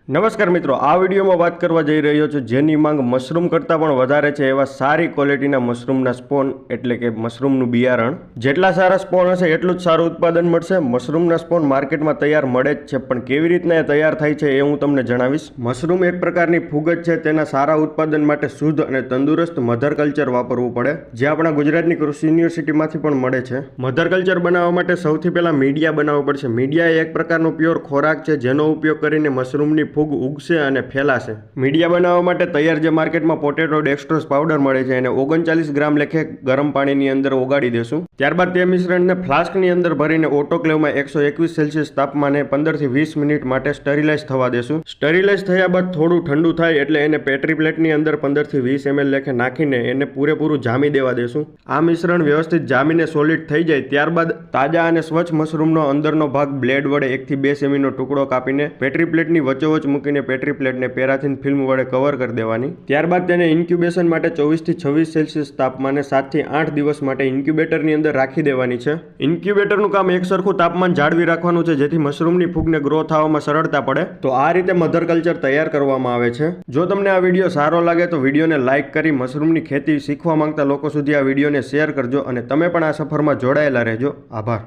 નમસ્કાર મિત્રો, આ વિડીયોમાં વાત કરવા જઈ રહ્યો છું જેની માંગ મશરૂમ કરતાં પણ વધારે છે એવા સારી ક્વોલિટીના મશરૂમના સ્પોન એટલે કે મશરૂમનું બિયારણ. જેટલા સારા સ્પોન હશે એટલું જ સારું ઉત્પાદન મળશે. મશરૂમના સ્પોન માર્કેટમાં તૈયાર મળે જ છે, પણ કેવી રીતના એ તૈયાર થાય છે એ હું તમને જણાવીશ. મશરૂમ એક પ્રકારની ફૂગ જ છે. તેના સારા ઉત્પાદન માટે શુદ્ધ અને તંદુરસ્ત મધર કલ્ચર વાપરવું પડે, જે આપણા ગુજરાતની કૃષિ યુનિવર્સિટીમાંથી પણ મળે છે. મધર કલ્ચર બનાવવા માટે સૌથી પહેલા મીડિયા બનાવવું પડશે. મીડિયા એ એક પ્રકારનો પ્યોર ખોરાક છે જેનો ઉપયોગ કરીને મશરૂમની ફૂગ ઉગશે અને ફેલાશે. મીડિયા બનાવવા માટે તૈયાર જે માર્કેટમાં પોટેટો ડેક્સ્ટ્રોઝ પાવડર મળે છે એને 39 ગ્રામ લેખે ગરમ પાણીની અંદર ઓગાળી દેશું. ત્યારબાદ તે મિશ્રણને ફ્લાસ્કની અંદર ભરીને ઓટોક્લેવમાં 121 સેલ્સિયસ તાપમાને 15 થી 20 મિનિટ માટે સ્ટરીલાઇઝ થવા દેશું. સ્ટરીલાઇઝ થયા બાદ થોડું ઠંડુ થાય એટલે એને પેટ્રી પ્લેટની અંદર 15 થી 20 ml લેખે નાખીને એને પૂરેપૂરું જામી દેવા દેશું. આ મિશ્રણ વ્યવસ્થિત જામીને સોલિડ થઈ જાય ત્યારબાદ તાજા અને સ્વચ્છ મશરૂમનો અંદરનો ભાગ બ્લેડ વડે 1 થી 2 સેમીનો ટુકડો કાપીને પેટ્રી પ્લેટની વચ્ચોવચ્ચ મૂકીને પેટ્રી પ્લેટને પેરાથીન ફિલ્મ વડે કવર કરી દેવાની. ત્યારબાદ તેને ઇન્ક્યુબેશન માટે 24 થી 26 સેલ્સિયસ તાપમાને 7 થી 8 દિવસ માટે ઇન્ક્યુબેટરની અંદર રાખી દેવાની છે. ઇન્ક્યુબેટરનું કામ એક સરખું તાપમાન જાળવી રાખવાનું છે જેથી મશરૂમની ફૂગને ગ્રો થવામાં સરળતા પડે. તો આ રીતે મધર કલ્ચર તૈયાર કરવામાં આવે છે. જો તમને આ વિડીયો સારો લાગે તો વિડીયોને લાઇક કરી મશરૂમની ખેતી શીખવા માંગતા લોકો સુધી આ વિડીયોને શેર કરજો અને તમે પણ આ સફરમાં જોડાયેલા રહેજો. આભાર.